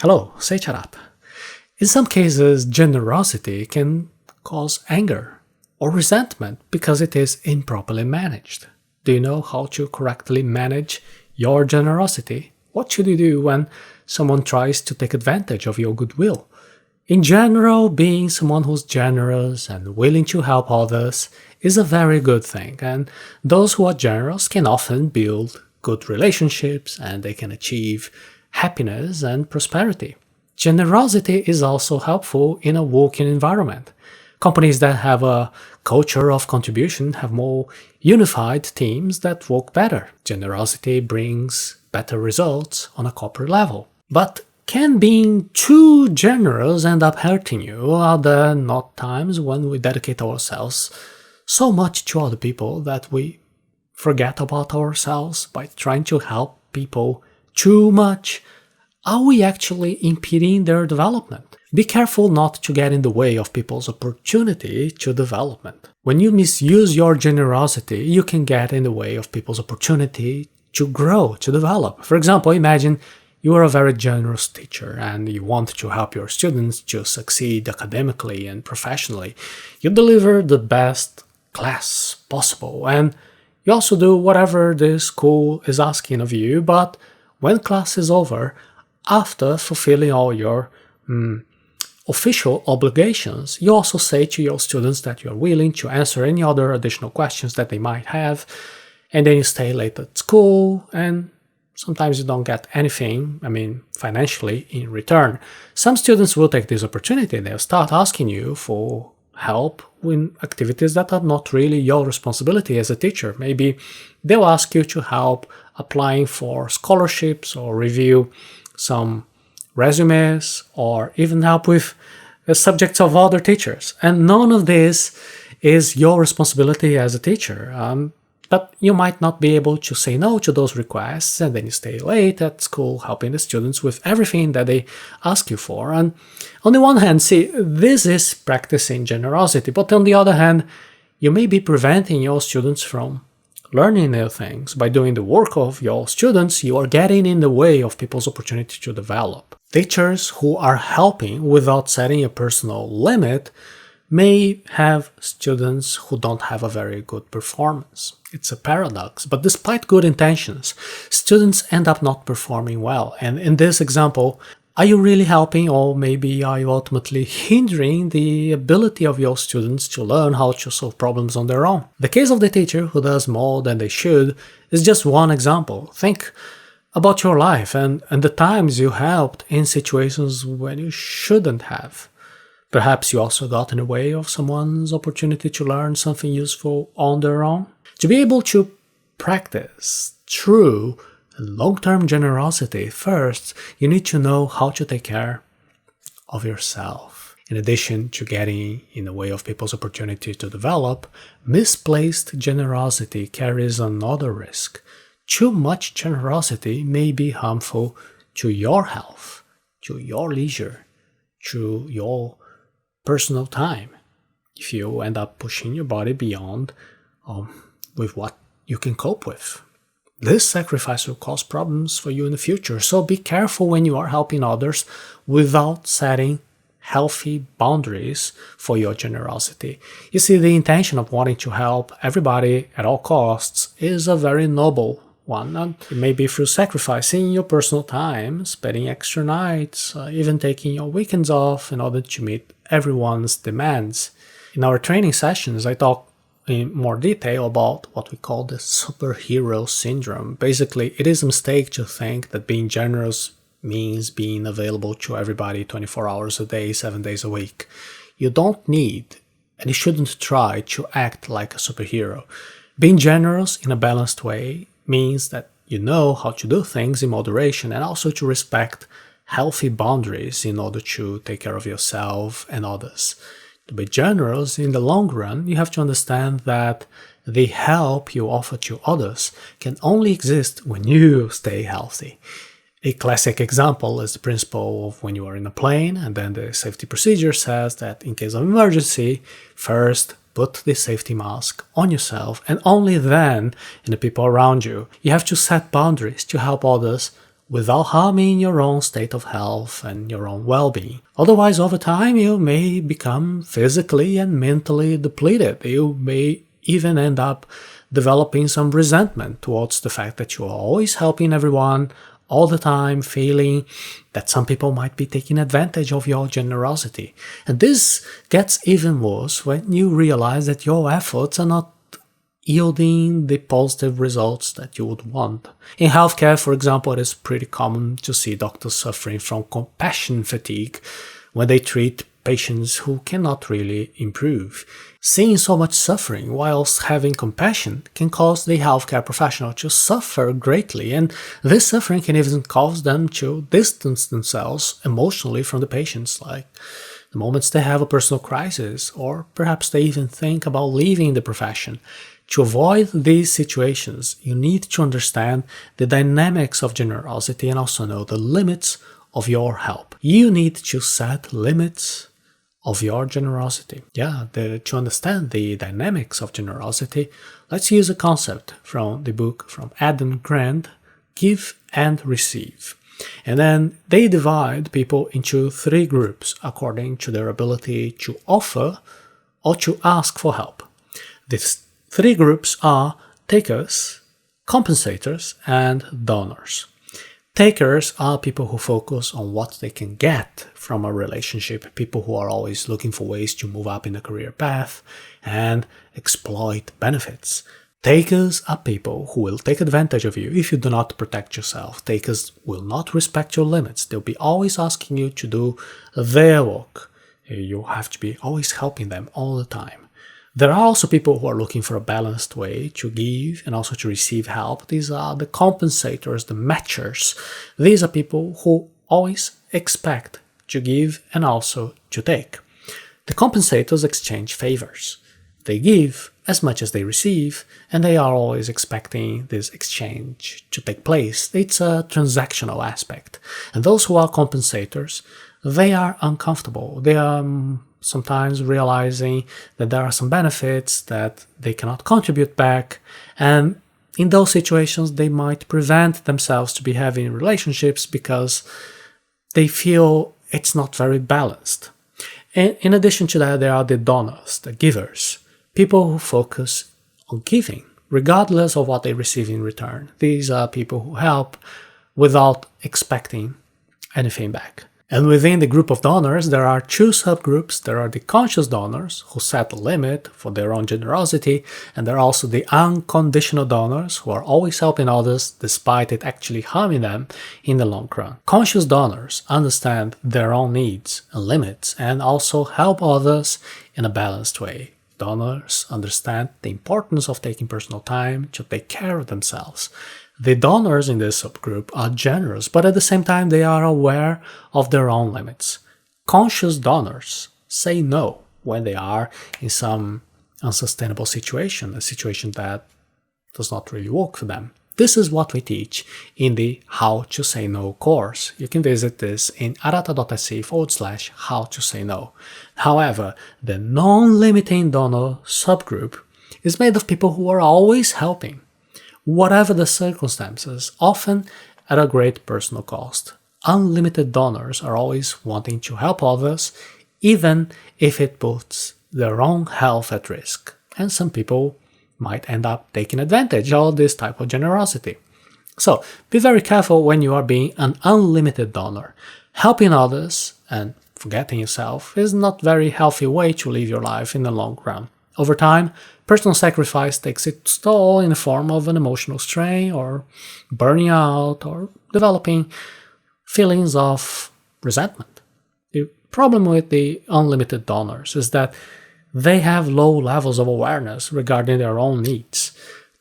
Hello, Seiiti Arata. In some cases, generosity can cause anger or resentment because it is improperly managed. Do you know how to correctly manage your generosity? What should you do when someone tries to take advantage of your goodwill? In general, being someone who's generous and willing to help others is a very good thing, and those who are generous can often build good relationships and they can achieve happiness and prosperity. Generosity is also helpful in a working environment. Companies that have a culture of contribution have more unified teams that work better. Generosity brings better results on a corporate level. But can being too generous end up hurting you? Are there not times when we dedicate ourselves so much to other people that we forget about ourselves by trying to help people too much? Are we actually impeding their development? Be careful not to get in the way of people's opportunity to development. When you misuse your generosity, you can get in the way of people's opportunity to grow, to develop. For example, imagine you are a very generous teacher and you want to help your students to succeed academically and professionally. You deliver the best class possible and you also do whatever the school is asking of you, but when class is over, after fulfilling all your official obligations, you also say to your students that you are willing to answer any other additional questions that they might have, and then you stay late at school, and sometimes you don't get anything, financially, in return. Some students will take this opportunity and they'll start asking you for help with activities that are not really your responsibility as a teacher. Maybe they'll ask you to help applying for scholarships or review some resumes or even help with the subjects of other teachers. And none of this is your responsibility as a teacher. But you might not be able to say no to those requests, and then you stay late at school helping the students with everything that they ask you for. And on the one hand, see, this is practicing generosity, but on the other hand, you may be preventing your students from learning new things. By doing the work of your students, you are getting in the way of people's opportunity to develop. Teachers who are helping without setting a personal limit may have students who don't have a very good performance. It's a paradox, but despite good intentions, students end up not performing well. And in this example, are you really helping, or maybe are you ultimately hindering the ability of your students to learn how to solve problems on their own? The case of the teacher who does more than they should is just one example. Think about your life and the times you helped in situations when you shouldn't have. Perhaps you also got in the way of someone's opportunity to learn something useful on their own. To be able to practice true and long-term generosity, first, you need to know how to take care of yourself. In addition to getting in the way of people's opportunity to develop, misplaced generosity carries another risk. Too much generosity may be harmful to your health, to your leisure, to your personal time, if you end up pushing your body beyond with what you can cope with. This sacrifice will cause problems for you in the future, so be careful when you are helping others without setting healthy boundaries for your generosity. You see, the intention of wanting to help everybody at all costs is a very noble one, and it may be through sacrificing your personal time, spending extra nights, even taking your weekends off in order to meet everyone's demands. In our training sessions, I talk in more detail about what we call the superhero syndrome. Basically, it is a mistake to think that being generous means being available to everybody 24 hours a day, 7 days a week. You don't need, and you shouldn't try to act like a superhero. Being generous in a balanced way means that you know how to do things in moderation and also to respect healthy boundaries in order to take care of yourself and others. To be generous in the long run, you have to understand that the help you offer to others can only exist when you stay healthy. A classic example is the principle of when you are in a plane and then the safety procedure says that in case of emergency, first put the safety mask on yourself and only then in the people around you. You have to set boundaries to help others without harming your own state of health and your own well-being. Otherwise, over time, you may become physically and mentally depleted. You may even end up developing some resentment towards the fact that you are always helping everyone all the time, feeling that some people might be taking advantage of your generosity. And this gets even worse when you realize that your efforts are not yielding the positive results that you would want. In healthcare, for example, it is pretty common to see doctors suffering from compassion fatigue when they treat patients who cannot really improve. Seeing so much suffering whilst having compassion can cause the healthcare professional to suffer greatly, and this suffering can even cause them to distance themselves emotionally from the patients, like the moments they have a personal crisis, or perhaps they even think about leaving the profession. To avoid these situations, you need to understand the dynamics of generosity and also know the limits of your help. You need to set limits of your generosity. To understand the dynamics of generosity, let's use a concept from the book from Adam Grant, Give and Receive. And then they divide people into 3 groups according to their ability to offer or to ask for help. These 3 groups are takers, compensators, and donors. Takers are people who focus on what they can get from a relationship, people who are always looking for ways to move up in the career path and exploit benefits. Takers are people who will take advantage of you if you do not protect yourself. Takers will not respect your limits. They'll be always asking you to do their work. You have to be always helping them all the time. There are also people who are looking for a balanced way to give and also to receive help. These are the compensators, the matchers. These are people who always expect to give and also to take. The compensators exchange favors. They give as much as they receive, and they are always expecting this exchange to take place. It's a transactional aspect. And those who are compensators, they are uncomfortable. They are sometimes realizing that there are some benefits that they cannot contribute back, and in those situations they might prevent themselves to be having relationships because they feel it's not very balanced. And in addition to that, there are the donors, the givers, people who focus on giving regardless of what they receive in return. These are people who help without expecting anything back. And within the group of donors, there are 2 subgroups. There are the conscious donors who set a limit for their own generosity, and there are also the unconditional donors who are always helping others despite it actually harming them in the long run. Conscious donors understand their own needs and limits and also help others in a balanced way. Donors understand the importance of taking personal time to take care of themselves. The donors in this subgroup are generous, but at the same time they are aware of their own limits. Conscious donors say no when they are in some unsustainable situation, a situation that does not really work for them. This is what we teach in the How to Say No course. You can visit this in arata.se/how to say no. However, the non-limiting donor subgroup is made of people who are always helping, whatever the circumstances, often at a great personal cost. Unlimited donors are always wanting to help others, even if it puts their own health at risk. And some people might end up taking advantage of this type of generosity. So, be very careful when you are being an unlimited donor. Helping others and forgetting yourself is not a very healthy way to live your life in the long run. Over time, personal sacrifice takes its toll in the form of an emotional strain or burning out or developing feelings of resentment. The problem with the unlimited donors is that they have low levels of awareness regarding their own needs.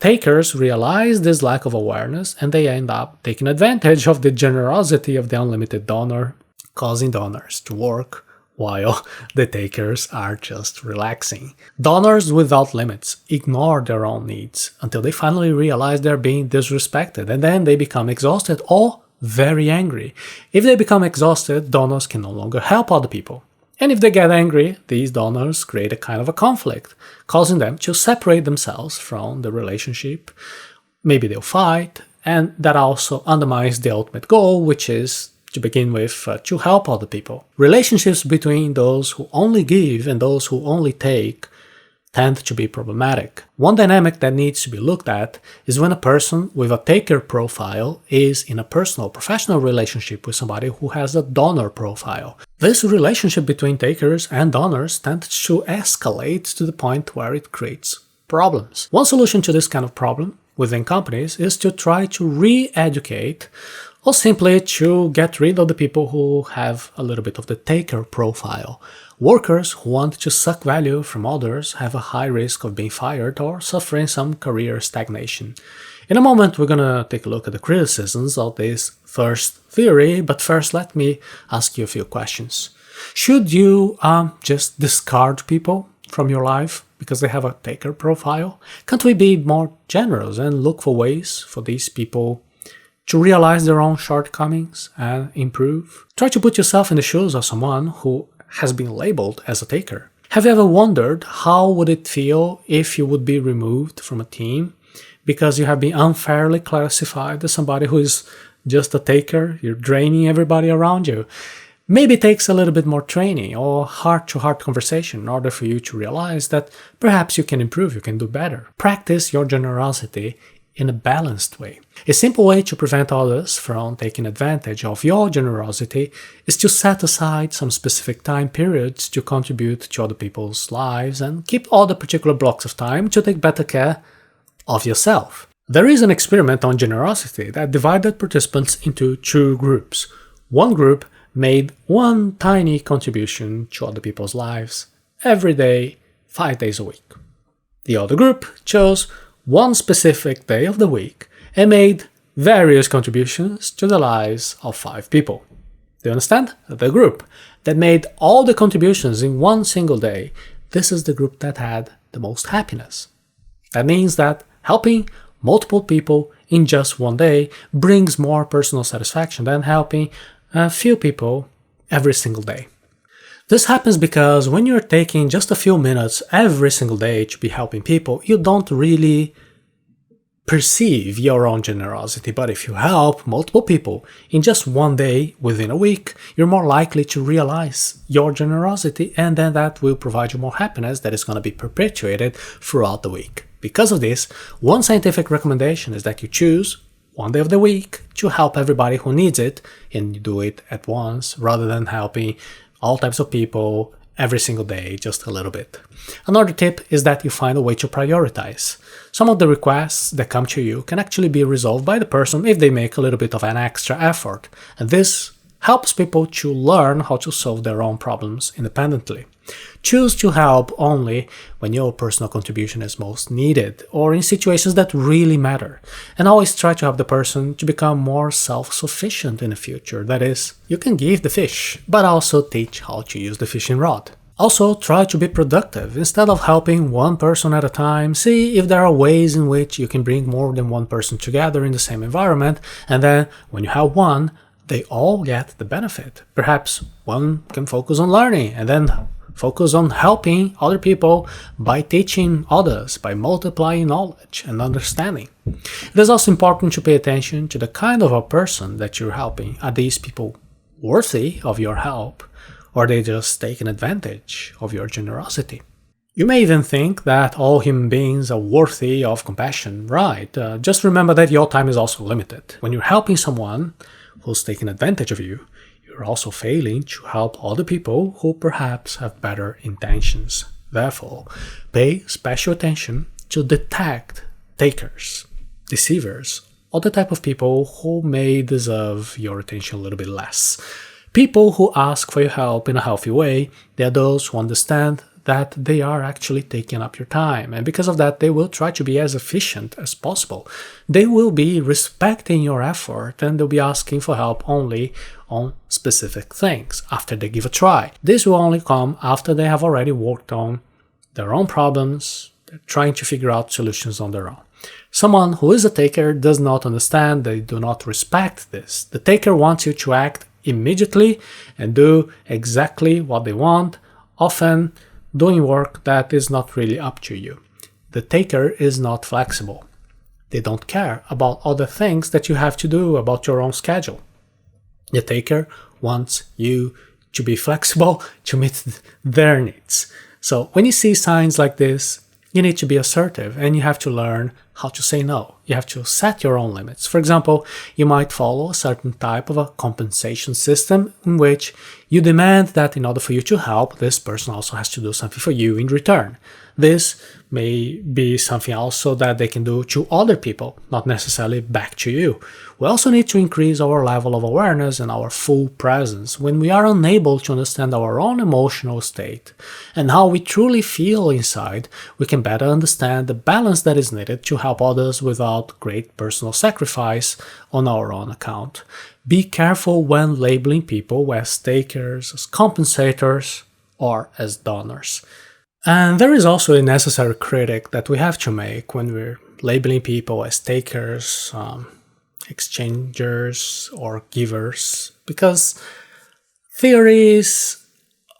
Takers realize this lack of awareness and they end up taking advantage of the generosity of the unlimited donor, causing donors to work while the takers are just relaxing. Donors without limits ignore their own needs until they finally realize they're being disrespected, and then they become exhausted or very angry. If they become exhausted, donors can no longer help other people. And if they get angry, these donors create a kind of a conflict, causing them to separate themselves from the relationship. Maybe they'll fight, and that also undermines the ultimate goal, which is to begin with to help other people. Relationships between those who only give and those who only take tend to be problematic. One dynamic that needs to be looked at is when a person with a taker profile is in a personal, professional relationship with somebody who has a donor profile. This relationship between takers and donors tends to escalate to the point where it creates problems. One solution to this kind of problem within companies is to try to re-educate or simply to get rid of the people who have a little bit of the taker profile. Workers who want to suck value from others have a high risk of being fired or suffering some career stagnation. In a moment, we're going to take a look at the criticisms of this first theory, but first let me ask you a few questions. Should you just discard people from your life because they have a taker profile? Can't we be more generous and look for ways for these people to realize their own shortcomings and improve? Try to put yourself in the shoes of someone who has been labeled as a taker. Have you ever wondered how would it feel if you would be removed from a team because you have been unfairly classified as somebody who is just a taker? You're draining everybody around you. Maybe it takes a little bit more training or heart-to-heart conversation in order for you to realize that perhaps you can improve, you can do better. Practice your generosity in a balanced way. A simple way to prevent others from taking advantage of your generosity is to set aside some specific time periods to contribute to other people's lives and keep other particular blocks of time to take better care of yourself. There is an experiment on generosity that divided participants into two groups. One group made one tiny contribution to other people's lives every day, 5 days a week. The other group chose one specific day of the week and made various contributions to the lives of 5 people. Do you understand? The group that made all the contributions in one single day, this is the group that had the most happiness. That means that helping multiple people in just one day brings more personal satisfaction than helping a few people every single day. This happens because when you're taking just a few minutes every single day to be helping people, you don't really perceive your own generosity. But if you help multiple people in just one day within a week, you're more likely to realize your generosity, and then that will provide you more happiness that is going to be perpetuated throughout the week. Because of this, one scientific recommendation is that you choose one day of the week to help everybody who needs it, and you do it at once rather than helping all types of people every single day, just a little bit. Another tip is that you find a way to prioritize. Some of the requests that come to you can actually be resolved by the person if they make a little bit of an extra effort, and this helps people to learn how to solve their own problems independently. Choose to help only when your personal contribution is most needed or in situations that really matter. And always try to help the person to become more self-sufficient in the future. That is, you can give the fish, but also teach how to use the fishing rod. Also, try to be productive. Instead of helping one person at a time, see if there are ways in which you can bring more than one person together in the same environment, and then when you have one, they all get the benefit. Perhaps one can focus on learning and then focus on helping other people by teaching others, by multiplying knowledge and understanding. It is also important to pay attention to the kind of a person that you're helping. Are these people worthy of your help, or are they just taking advantage of your generosity? You may even think that all human beings are worthy of compassion, right? Just remember that your time is also limited. When you're helping someone who's taking advantage of you, you're also failing to help other people who perhaps have better intentions. Therefore, pay special attention to detect takers, deceivers, or the type of people who may deserve your attention a little bit less. People who ask for your help in a healthy way, they are those who understand that they are actually taking up your time, and because of that they will try to be as efficient as possible. They will be respecting your effort and they'll be asking for help only on specific things after they give a try. This will only come after they have already worked on their own problems, they're trying to figure out solutions on their own. Someone who is a taker does not understand, they do not respect this. The taker wants you to act immediately and do exactly what they want, often doing work that is not really up to you. The taker is not flexible. They don't care about other things that you have to do about your own schedule. The taker wants you to be flexible to meet their needs. So when you see signs like this, you need to be assertive and you have to learn how to say no. You have to set your own limits. For example, you might follow a certain type of a compensation system in which you demand that in order for you to help, this person also has to do something for you in return. This may be something also that they can do to other people, not necessarily back to you. We also need to increase our level of awareness and our full presence when we are unable to understand our own emotional state and how we truly feel inside. We can better understand the balance that is needed to help others without great personal sacrifice on our own account. Be careful when labeling people as takers, as compensators, or as donors. And there is also a necessary critic that we have to make when we're labeling people as takers, exchangers, or givers, because theories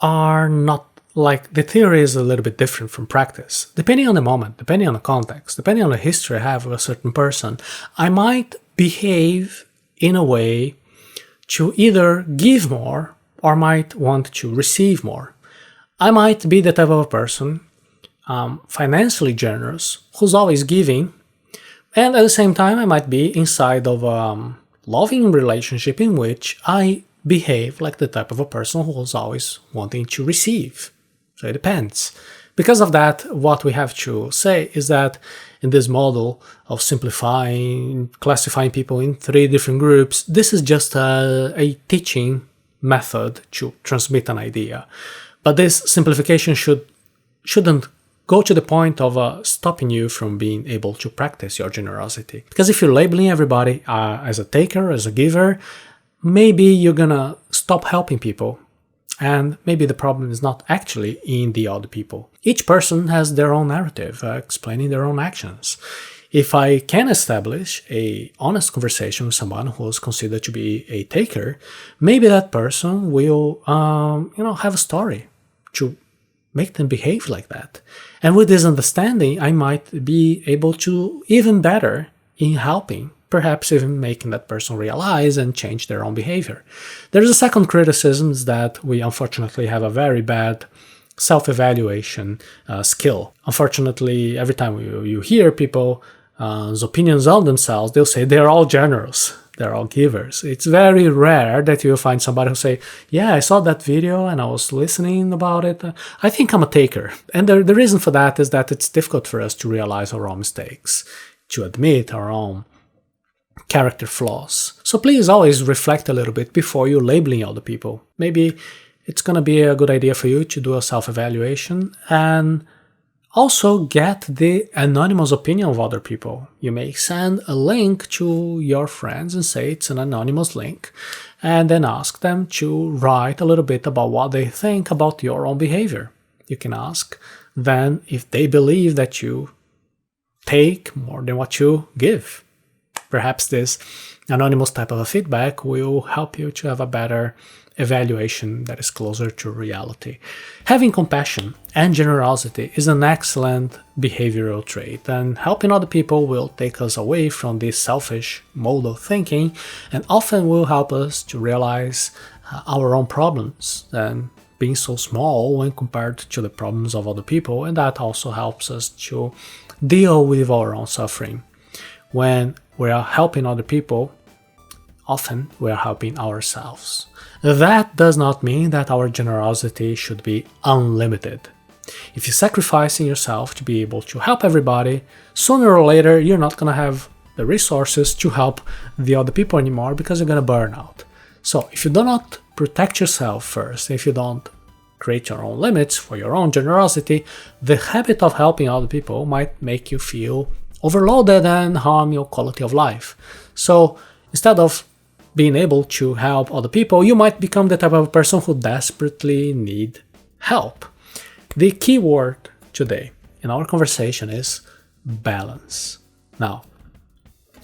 are not like, the theory is a little bit different from practice. Depending on the moment, depending on the context, depending on the history I have with a certain person, I might behave in a way to either give more or might want to receive more. I might be the type of a person, financially generous, who's always giving, and at the same time I might be inside of a loving relationship in which I behave like the type of a person who's always wanting to receive. So it depends. Because of that, what we have to say is that in this model of simplifying, classifying people in 3 different groups, this is just a teaching method to transmit an idea. But this simplification shouldn't go to the point of stopping you from being able to practice your generosity. Because if you're labeling everybody as a taker, as a giver, maybe you're gonna stop helping people. And maybe the problem is not actually in the other people. Each person has their own narrative, explaining their own actions. If I can establish an honest conversation with someone who is considered to be a taker, maybe that person will, have a story to make them behave like that. And with this understanding, I might be able to even better in helping, perhaps even making that person realize and change their own behavior. There's a second criticism, is that we unfortunately have a very bad self-evaluation skill. Unfortunately, every time you hear people's opinions on themselves, they'll say they're all generous, they're all givers. It's very rare that you'll find somebody who say, yeah, I saw that video and I was listening about it. I think I'm a taker. And the reason for that is that it's difficult for us to realize our own mistakes, to admit our own character flaws. So please always reflect a little bit before you're labeling other people. Maybe it's going to be a good idea for you to do a self-evaluation and also get the anonymous opinion of other people. You may send a link to your friends and say it's an anonymous link, and then ask them to write a little bit about what they think about your own behavior. You can ask then if they believe that you take more than what you give. Perhaps this anonymous type of a feedback will help you to have a better evaluation that is closer to reality. Having compassion and generosity is an excellent behavioral trait, and helping other people will take us away from this selfish mode of thinking and often will help us to realize our own problems and being so small when compared to the problems of other people, and that also helps us to deal with our own suffering. When we are helping other people, often we are helping ourselves. That does not mean that our generosity should be unlimited. If you're sacrificing yourself to be able to help everybody, sooner or later you're not going to have the resources to help the other people anymore because you're going to burn out. So if you do not protect yourself first, if you don't create your own limits for your own generosity, the habit of helping other people might make you feel overloaded and harm your quality of life. So instead of being able to help other people, you might become the type of person who desperately need help. The key word today in our conversation is balance. Now,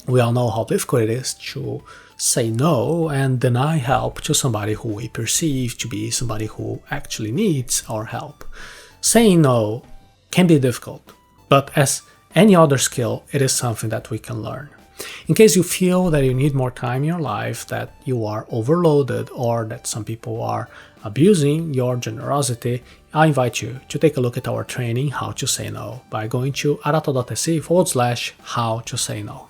we all know how difficult it is to say no and deny help to somebody who we perceive to be somebody who actually needs our help. Saying no can be difficult, but as any other skill, it is something that we can learn. In case you feel that you need more time in your life, that you are overloaded, or that some people are abusing your generosity, I invite you to take a look at our training, How to Say No, by going to arata.se/how to say no.